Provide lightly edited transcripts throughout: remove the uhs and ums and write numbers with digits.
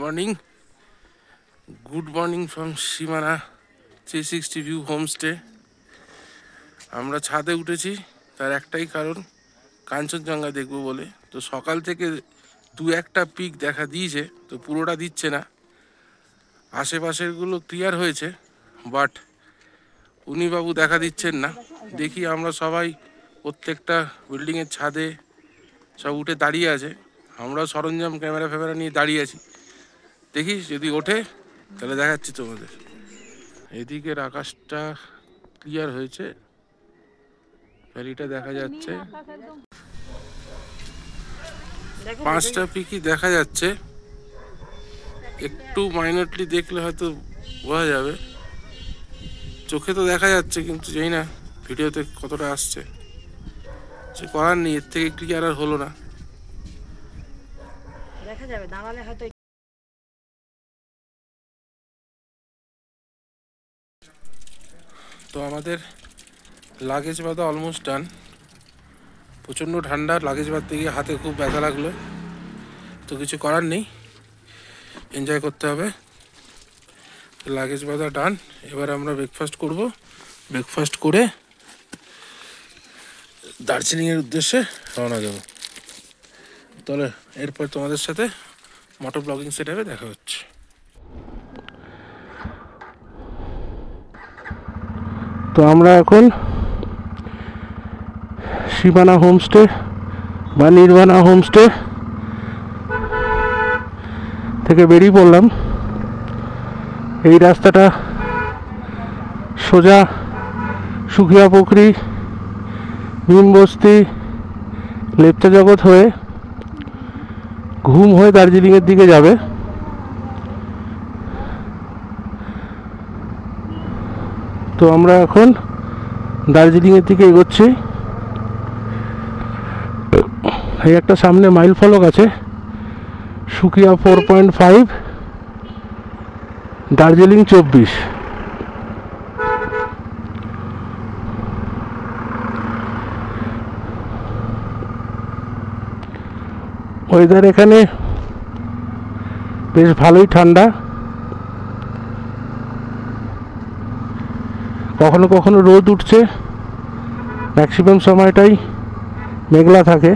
Morning from সীমানা 360 view homestay. আমরা ছাদে উঠেছি, তার একটাই কারণ কাঞ্চনজঙ্ঘা দেখবো বলে। তো সকাল থেকে দু একটা পিক দেখা দিয়েছে, তো পুরোটা দিচ্ছে না, আশেপাশেরগুলো ক্লিয়ার হয়েছে, বাট উনি বাবু দেখা দিচ্ছেন না। দেখি আমরা সবাই প্রত্যেকটা বিল্ডিংয়ের ছাদে সব উঠে দাঁড়িয়ে আছে, আমরা সরঞ্জাম ক্যামেরা ফ্যামেরা নিয়ে দাঁড়িয়ে আছি। দেখি যদি ওঠে তাহলে দেখাচ্ছি তোমাদের। এদিকের আকাশটা ক্লিয়ার হয়েছে, ভ্যালিটা দেখা যাচ্ছে, 5টা পিকই দেখা যাচ্ছে। একটু মাইনরলি দেখলে হয়তো বোঝা যাবে, চোখে তো দেখা যাচ্ছে, কিন্তু জানি না ভিডিওতে কতটা আসছে। সে করার নেই, এর থেকে ক্লিয়ার আর হলো না। দেখা যাবে দাঁড়ালে হয়তো। তো আমাদের লাগেজ বাঁধা অলমোস্ট ডান। প্রচণ্ড ঠান্ডা, লাগেজ বাঁধতে গিয়ে হাতে খুব ব্যথা লাগলো, তো কিছু করার নেই, এনজয় করতে হবে। লাগেজ বাঁধা ডান। এবার আমরা ব্রেকফাস্ট করব, ব্রেকফাস্ট করে দার্জিলিংয়ের উদ্দেশ্যে রওনা দেবো। তাহলে এরপর তোমাদের সাথে মোটর ব্লগিং সেটআপে দেখা হচ্ছে। তো আমরা এখন সীমানা হোমস্টে বা নির্বাণা হোমস্টে থেকে বেরিয়ে পড়লাম। এই রাস্তাটা সোজা সুখিয়া পুকুরি, ভীমবস্তি, লেপচা জগৎ হয়ে ঘুম হয়ে দার্জিলিংয়ের দিকে যাবে। তো আমরা এখন দার্জিলিংয়ের দিকে এগোচ্ছি। এই একটা সামনে মাইল ফলক আছে, সুখিয়া 4.5, দার্জিলিং 24। ওয়েদার এখানে বেশ ভালোই ঠান্ডা, কখনো কখনো রোদ উঠছে, ম্যাক্সিমাম সময়টাই মেঘলা থাকে।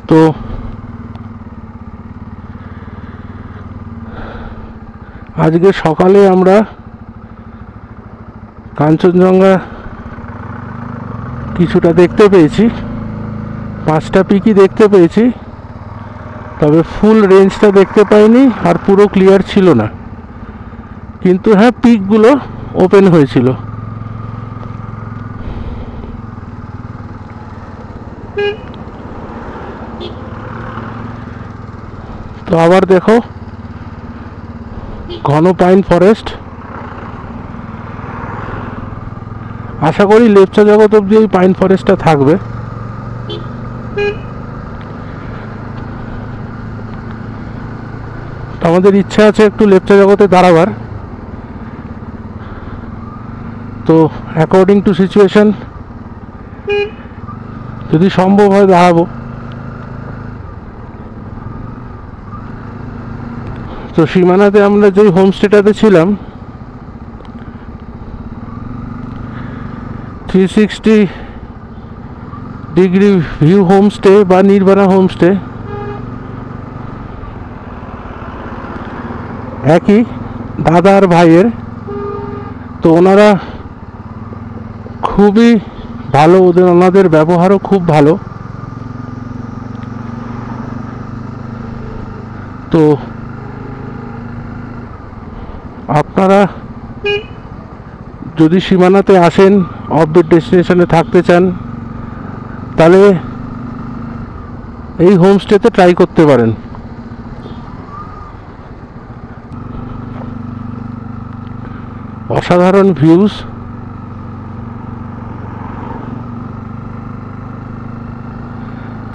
তো আজকে সকালে আমরা কাঞ্চনজঙ্ঘা কিছুটা দেখতে পেয়েছি, 5টা পিকই দেখতে পেয়েছি, তবে ফুল রেঞ্জটা দেখতে পাইনি, আর পুরো ক্লিয়ার ছিল না। কিন্তু হ্যাঁ, পিকগুলো ওপেন হয়েছিল। তো আবার দেখো ঘন পাইন ফরেস্ট। আশা করি লেপচা জগৎ অব্দি এই পাইন ফরেস্টটা থাকবে। আমাদের ইচ্ছা আছে একটু লেপচা জগতে দাঁড়াবার, তো অ্যাকর্ডিং টু সিচুয়েশন যদি সম্ভব হয় দাঁড়াবো। তো সীমানাতে আমরা যেই হোমস্টেটাতে ছিলাম, 360 ডিগ্রি ভিউ হোমস্টে বা নির্বাণা হোমস্টে, একই দাদা আর ভাইয়ের। তো ওনারা খুবই ভালো, ওনাদের ব্যবহারও খুব ভালো। তো আপনারা যদি সীমানাতে আসেন, অফবিট ডেস্টিনেশনে থাকতে চান, তাহলে এই হোমস্টেতে ট্রাই করতে পারেন। অসাধারণ ভিউজ,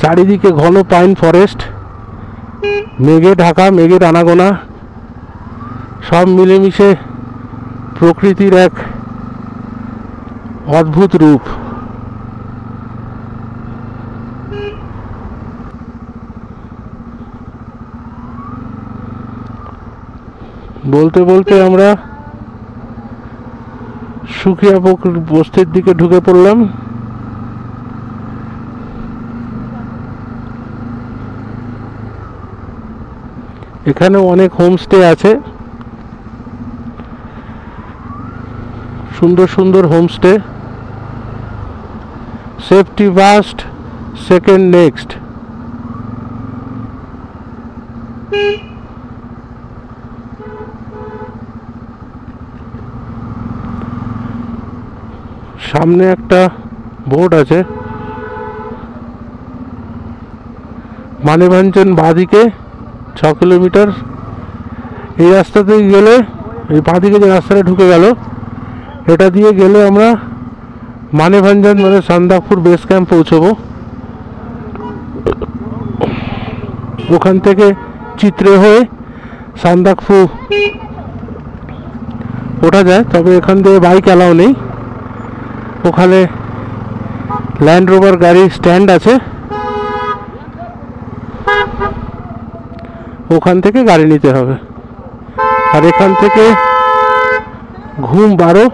চারিদিকে ঘন পাইন ফরেস্ট, মেঘে ঢাকা, মেঘের আনাগোনা, সব মিলেমিশে প্রকৃতির এক অদ্ভুত রূপ। বলতে বলতে আমরা সুখিয়া বস্তির দিকে ঢুকে পড়লাম। এখানে অনেক হোমস্টে আছে, সুন্দর সুন্দর homestay. Safety first, second next. সামনে একটা বোর্ড আছে, মানেভাঞ্জন বাঁদিকে 6 কিলোমিটার। এই রাস্তাতে গেলে, এই বাঁদিকে যে রাস্তাটা ঢুকে গেল, এটা দিয়ে গেলে আমরা মানেভাঞ্জন মানে সান্দাকফু বেস ক্যাম্প পৌঁছবো। ওখান থেকে চিত্রে হয়ে সান্দাকফু ওঠা যায়, তবে এখান থেকে বাইক অ্যালাউ নেই। ওখানে ল্যান্ড রোভার গাড়ি স্ট্যান্ড আছে, ওখান থেকে গাড়ি নিতে হবে। আর এখান থেকে ঘুম 12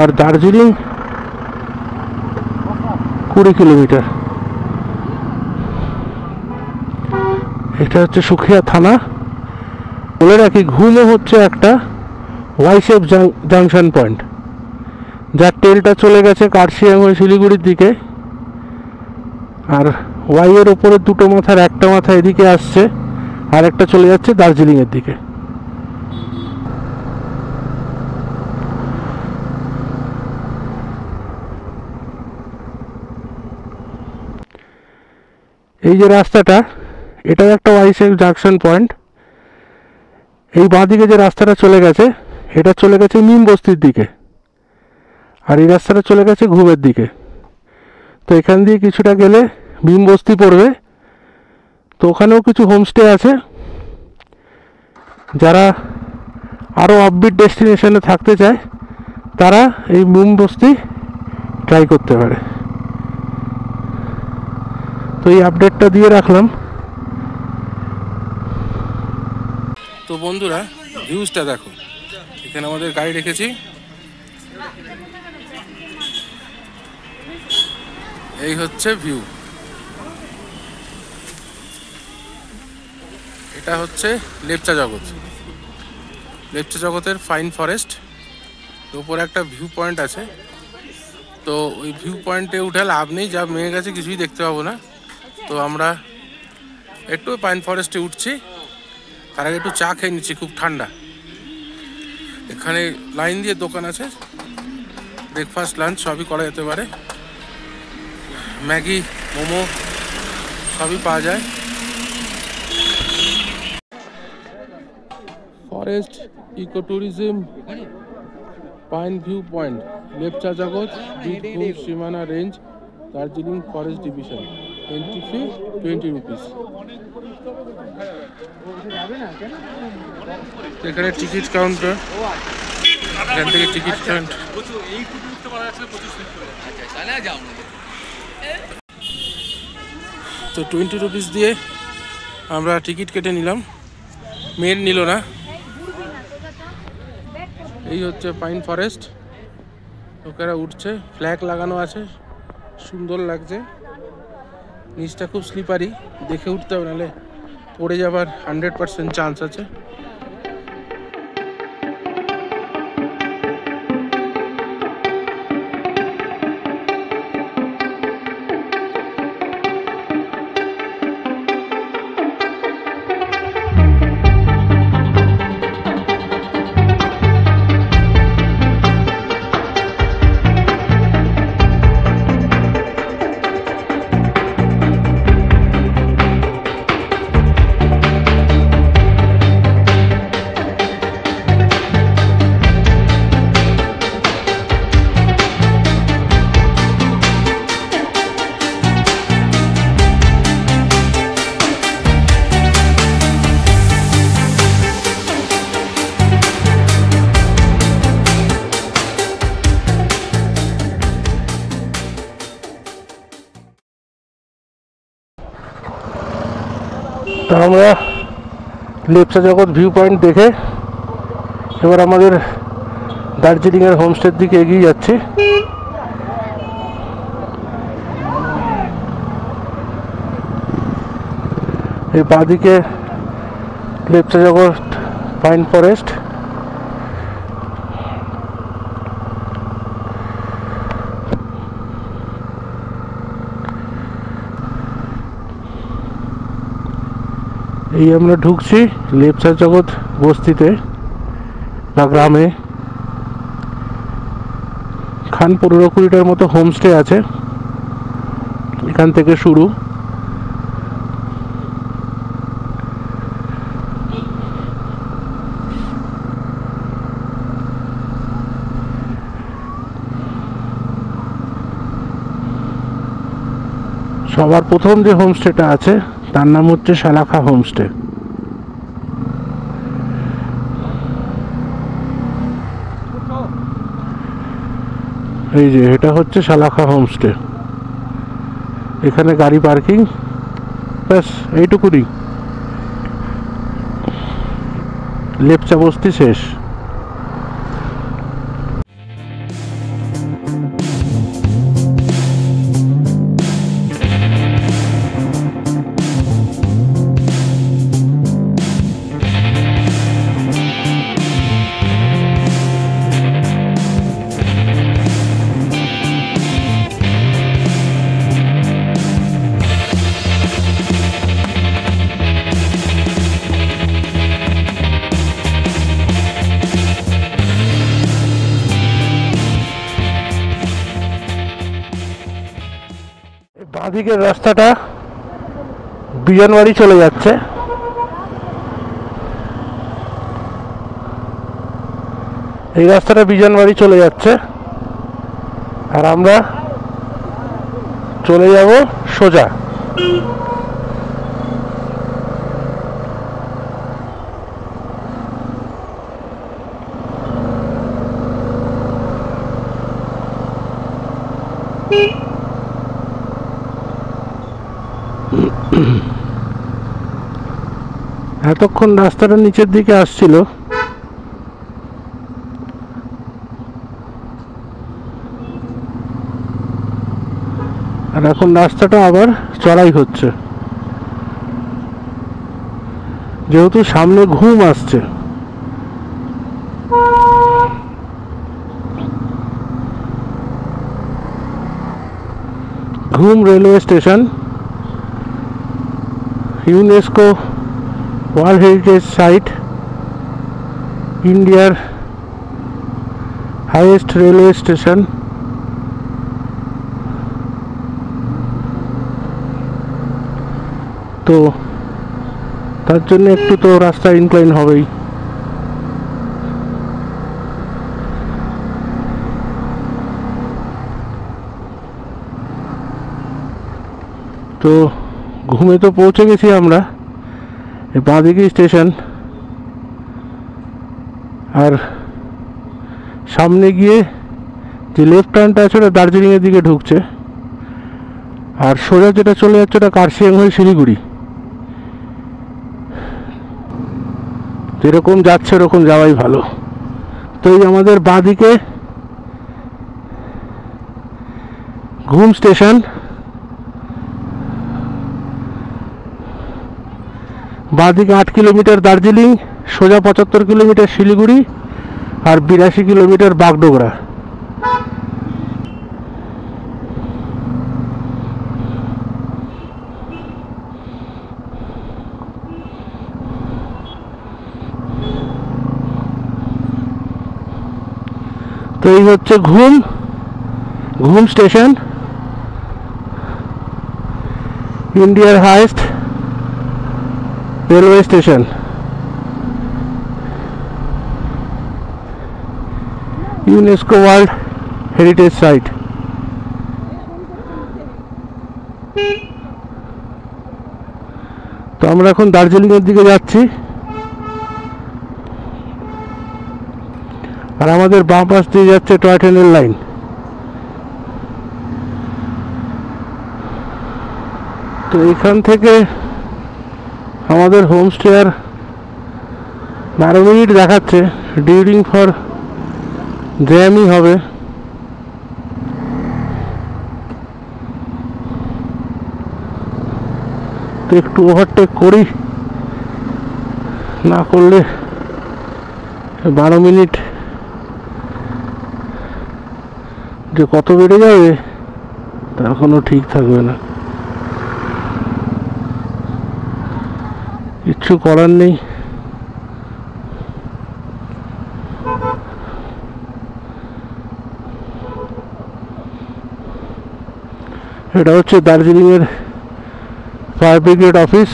আর দার্জিলিং 20 কিলোমিটার। এটা হচ্ছে সুখিয়া থানা। বলে রাখি, ঘুমও হচ্ছে একটা ওয়াইসেফ জাংশন পয়েন্ট, যার টেলটা চলে গেছে কার্শিয়াং হয়ে শিলিগুড়ির দিকে। আর ওয়াইয়ের ওপরে দুটো মাথার একটা মাথা এদিকে আসছে, আর একটা চলে যাচ্ছে দার্জিলিংয়ের দিকে। এই যে রাস্তাটা, এটাও একটা ওয়াইসেফ জাংশন পয়েন্ট। এই বাঁদিকে যে রাস্তাটা চলে গেছে, এটা চলে গেছে নিম বস্তির দিকে, আর এই রাস্তাটা চলে গেছে ঘুমের দিকে। তো এখান দিয়ে কিছুটা গেলে ভীম বস্তি পড়বে। তো ওখানেও কিছু হোমস্টে আছে, যারা আরও অফবিট ডেস্টিনেশনে থাকতে চায় তারা এই ভীম বস্তি ট্রাই করতে পারে। তো এই আপডেটটা দিয়ে রাখলাম। তো বন্ধুরা, ভিউজটা দেখো। এখানে আমাদের গাড়ি রেখেছি, এই হচ্ছে ভিউ। এটা হচ্ছে লেপচা জগৎ, লেপচা জগতের ফাইন ফরেস্ট। উপরে একটা ভিউ পয়েন্ট আছে, তো ওই ভিউ পয়েন্টে উঠে লাভ নেই, যা মেয়ে গেছে কিছুই দেখতে পাবো না। তো আমরা একটু পাইন ফরেস্টে উঠছি, তার আগে একটু চা খেয়ে নিচ্ছি, খুব ঠান্ডা। এখানে লাইন দিয়ে দোকান আছে, ব্রেকফাস্ট লাঞ্চ সবই করা যেতে পারে। ম্যাগি, মোমো সবই পাওয়া যায়। Forest eco tourism, pine view point, Lepcha Jagat, Birbhum Simana range, Darjeeling forest division. Entry fee 20 rupees. এখানে টিকিট কাউন্টার, এখান থেকে টিকিট কাউন্টার। তো 20 রুপিস দিয়ে আমরা টিকিট কেটে নিলাম, মেয়ের নিল না। এই হচ্ছে পাইন ফরেস্ট, লোকেরা উঠছে, ফ্ল্যাগ লাগানো আছে, সুন্দর লাগছে। নিচটা খুব স্লিপারি, দেখে উঠতে হবে, নাহলে পড়ে যাবার 100% চান্স আছে। তো আমরা লেপচা জগৎ ভিউ পয়েন্ট দেখে এবার আমাদের দার্জিলিংয়ের হোমস্টের দিকে এগিয়ে যাচ্ছি। এই বাঁদিকে লেপচা জগৎ পাইন ফরেস্ট, এই আমরা ঢুকছি লেপচা জগৎ বস্তিতে বা গ্রামে। খান 15-20টার মতো হোমস্টে আছে, এখান থেকে শুরু। সবার প্রথম যে হোমস্টেটা আছে তার নাম হচ্ছে শালাখা হোমস্টে। এই যে এটা হচ্ছে শালাখা হোমস্টে, এখানে গাড়ি পার্কিং, ব্যাস এইটুকুনি, লেপচা বস্তি শেষ। বাঁদিকের রাস্তাটা বিজনবাড়ি চলে যাচ্ছে, এই রাস্তাটা বিজনবাড়ি চলে যাচ্ছে, আর আমরা চলে যাব সোজা। এতক্ষণ রাস্তাটা নিচের দিকে আসছিল, আর এখন রাস্তাটা আবার চড়াই হচ্ছে, যেহেতু সামনে ঘুম আসছে। Ghum railway station, UNESCO world heritage site, ইন্ডিয়ার হাইয়েস্ট রেলওয়ে স্টেশন। তো তার জন্য একটু তো রাস্তা ইনক্লাইন হবেই। তো ঘুমে তো পৌঁছে গেছি আমরা, এই বাঁদিকে স্টেশন, আর সামনে গিয়ে যে লেফট টার্নটা আছে ওটা দার্জিলিংয়ের দিকে ঢুকছে, আর সোজা যেটা চলে যাচ্ছে ওটা কার্শিয়াং হয়ে শিলিগুড়ি। যেরকম যাচ্ছে ওরকম যাওয়াই ভালো। তো এই আমাদের বাঁদিকে ঘুম স্টেশন, বাঁদিকে 8 কিলোমিটার দার্জিলিং, সোজা 75 কিলোমিটার শিলিগুড়ি, আর 82 কিলোমিটার বাগডোগরা। তো এই হচ্ছে ঘুম স্টেশন, ইন্ডিয়ার highest railway station, UNESCO world heritage site. তো আমরা এখন দার্জিলিংয়ের দিকে যাচ্ছি, আর আমাদের বাম পাশ দিয়ে যাচ্ছে টয় ট্রেনের লাইন। তো এখান থেকে আমাদের হোমস্টে আর 12 মিনিট দেখাচ্ছে, ডিউরিং ফর জ্যামই হবে। তো একটু ওভারটেক করি, না করলে 12 মিনিট যে কত বেড়ে যাবে তার কোনো ঠিক থাকবে না। কিচ্ছু করার নেই। এটা হচ্ছে দার্জিলিংয়ের ফায়ার ব্রিগেড অফিস।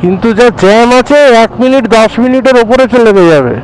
কিন্তু যা জ্যাম আছে 1 মিনিট 10 মিনিটের ওপরে চলে যাবে।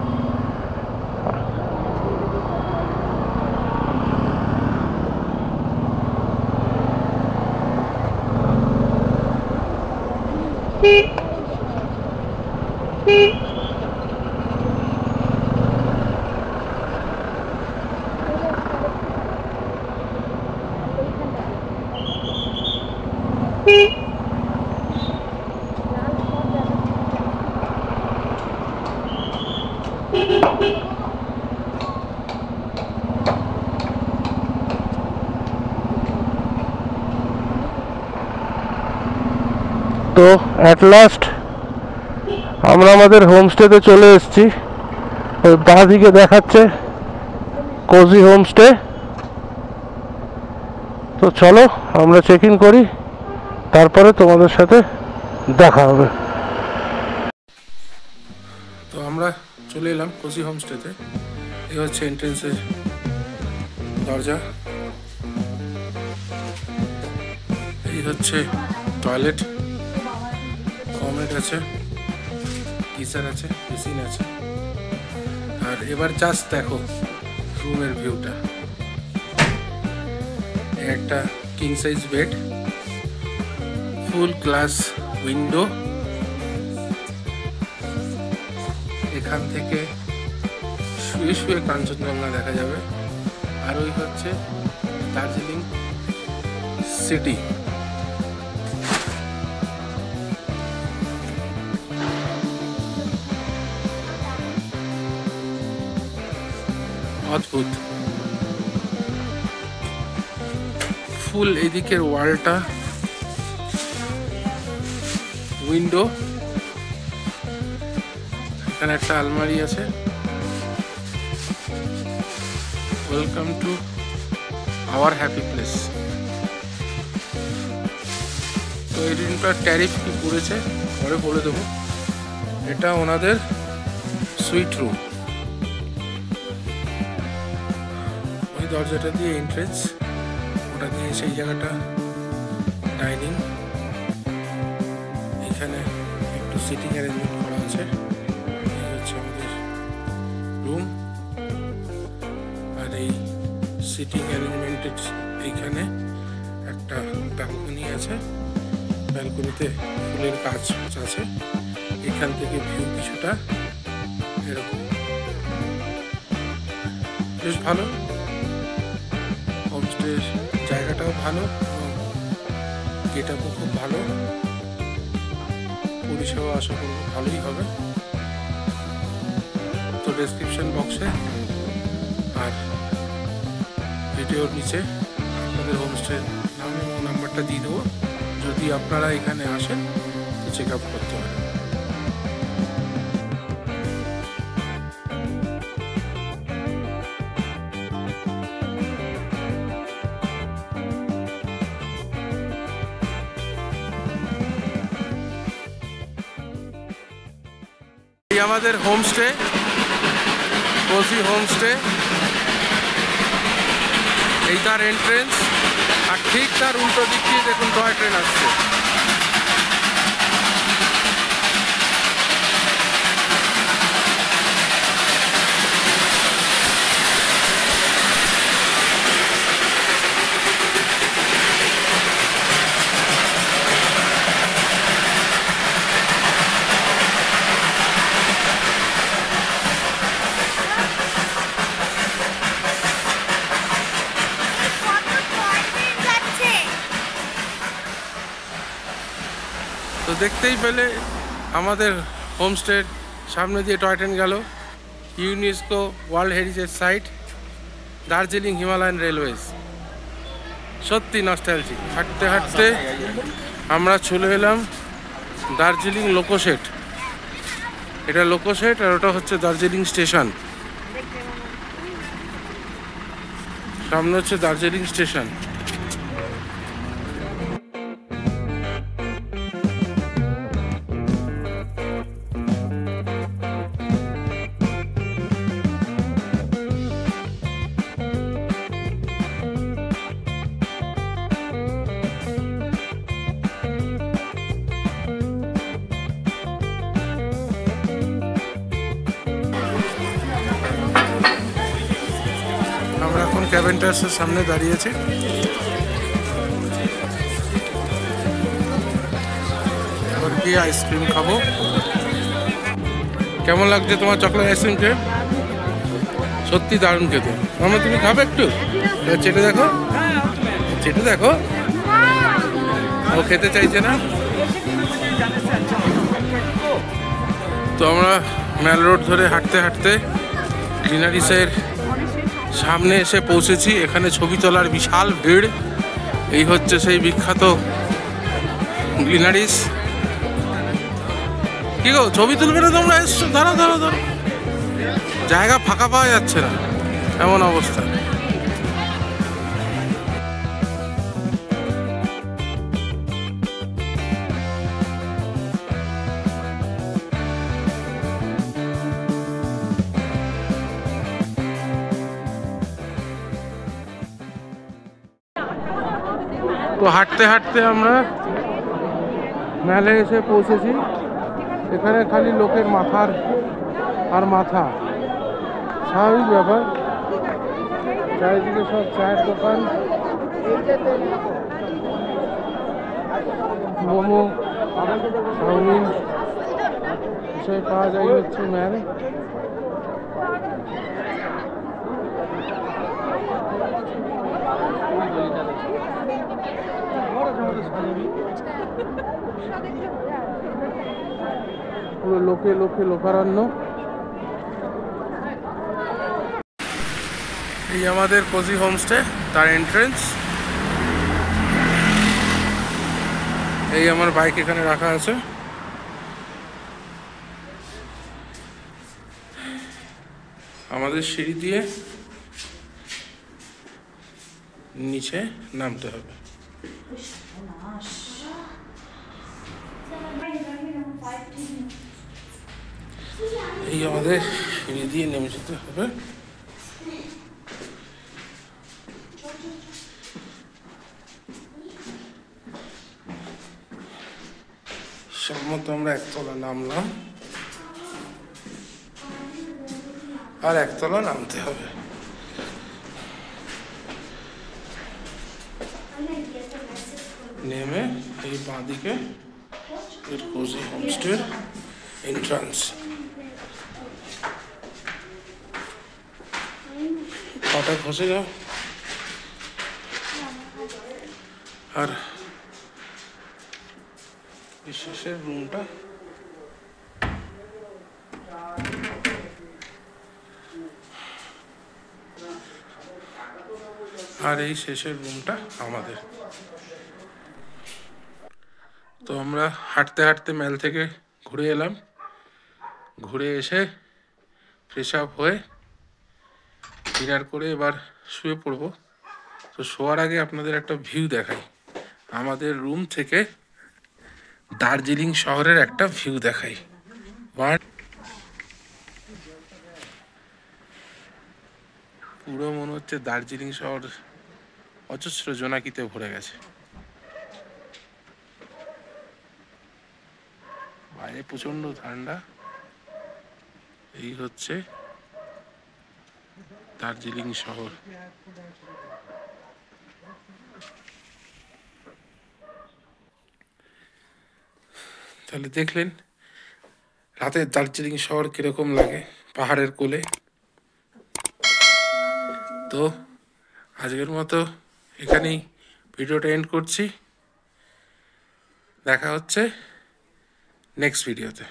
তো অ্যাট লাস্ট আমরা আমাদের হোমস্টেতে চলে এসেছি। ওই বাঁ দিকে দেখাচ্ছে কোজি হোমস্টে। তো চলো আমরা চেক ইন করি, তারপরে তোমাদের সাথে দেখা হবে। তো আমরা চলে এলাম কোজি হোমস্টেতে। এই হচ্ছে এন্ট্রেন্সের দরজা, এই হচ্ছে টয়লেট, কমেট আছে, গিজার আছে, বেসিন আছে। আর এবার জাস্ট দেখো রুমের ভিউটা। একটা কিং সাইজ বেড, ফুল গ্লাস উইন্ডো, এখান থেকে শুয়ে শুয়ে কাঞ্চনজঙ্ঘা দেখা যাবে। আর ওই হচ্ছে দার্জিলিং সিটি। অদ্ভুত। ফুল এদিকের ওয়ালটা উইন্ডো, এখানে একটা আলমারি আছে। Welcome to our happy place. তো এই রুমটার ট্যারিফ কি পড়েছে পরে বলে দেবো। এটা ওনাদের সুইট রুম। ওই দরজাটা দিয়ে এন্ট্রেন্স, ওটা দিয়ে সেই জায়গাটা ডাইনিং। এখানে একটু সিটিং অ্যারেঞ্জমেন্ট করা আছে। এই হচ্ছে আমাদের রুম। আর এই সিটিং অ্যারেঞ্জমেন্টের এইখানে একটা ব্যালকনি আছে। ব্যালকনিতে ফুলের গাছ আছে। এখান থেকে ভিউ কিছুটা এরকম, বেশ ভালো। হোমস্টের জায়গাটাও ভালো এবং গেটআপও খুব ভালো। পরিষেবা আশা করবো ভালোই হবে। তো ডেসক্রিপশন বক্সে আর ভিডিওর নিচে আপনাদের হোমস্টের নাম এবং নাম্বারটা দিয়ে দেবো। যদি আপনারা এখানে আসেন তো চেক আপ করতে পারেন। এই আমাদের হোমস্টে, কোজি হোমস্টে। এই তার এন্ট্রেন্স, আর ঠিক তার উল্টো দিক দিয়ে দেখুন টয় ট্রেন আসছে। তো দেখতেই পেলে আমাদের হোমস্টের সামনে দিয়ে টয় ট্রেন গেল। UNESCO world heritage site, Darjeeling Himalayan railways. সত্যি নস্টালজিক। হাঁটতে হাঁটতে আমরা চলে এলাম দার্জিলিং লোকোশেড। এটা লোকোশেড আর ওটা হচ্ছে দার্জিলিং স্টেশন। সামনে হচ্ছে দার্জিলিং স্টেশন। আমরা এখন ক্যাভেন্টার্সের সামনে দাঁড়িয়েছি। এবার কি আইসক্রিম খাবো। কেমন লাগছে তোমার চকলেট আইসক্রিম খেয়ে? সত্যি দারুণ খেতে। মামা তুমি খাবে একটু? চেটে দেখো, চেটে দেখো। ও খেতে চাইছে না। তো আমরা ম্যাল রোড ধরে হাঁটতে হাঁটতে গ্রিনারিসের সামনে এসে পৌঁছেছি। এখানে ছবি তোলার বিশাল ভিড়। এই হচ্ছে সেই বিখ্যাত গ্রিনারিস। কি গো, ছবি তুলবে না তোমরা? এসছো, ধরো ধরো ধরো। জায়গা ফাঁকা পাওয়া যাচ্ছে না, এমন অবস্থা। তো হাঁটতে হাঁটতে আমরা মেলে এসে পৌঁছেছি। এখানে খালি লোকের মাথার আর মাথা, স্বাভাবিক ব্যাপার। চারিদিকে সব চায়ের দোকান, মোমো, চাউমিন এসব পাওয়া যায় হচ্ছে ম্যাল। পুরো লোকে লোকে লোকারণ্য। এই আমাদের কোজি হোমস্টে, তার এন্ট্রেন্স। এই আমার বাইক এখানে রাখা আছে। আমাদের সিঁড়ি দিয়ে নিচে নামতে হবে। এই আমাদের সিঁড়ি দিয়ে নেমে যেতে হবে। সম্মত আমরা একতলা নামলাম, আর একতলা নামতে হবে। নেমে এই বাঁদিকে কোজি হোমস্টের এন্ট্রান্স। পাটা খসে যাও। আর শেষের রুমটা আর এই শেষের রুমটা আমাদের। তো আমরা হাঁটতে হাঁটতে ম্যাল থেকে ঘুরে এলাম, ঘুরে এসে ফ্রেশ আপ হয়ে ডিনার করে এবার শুয়ে পড়বো। তো শোয়ার আগে আপনাদের একটা ভিউ দেখাই, আমাদের রুম থেকে দার্জিলিং শহরের একটা ভিউ দেখাই। পুরো মনে হচ্ছে দার্জিলিং শহর অজস্র জোনাকিতে ভরে গেছে। বাইরে প্রচন্ড ঠান্ডা। এই হচ্ছে দার্জিলিং শহর। তাহলে দেখলেন রাতে দার্জিলিং শহর কিরকম লাগে পাহাড়ের কোলে। তো আজকের মতো এখানেই ভিডিওটা এন্ড করছি, দেখা হচ্ছে নেক্সট ভিডিওতে।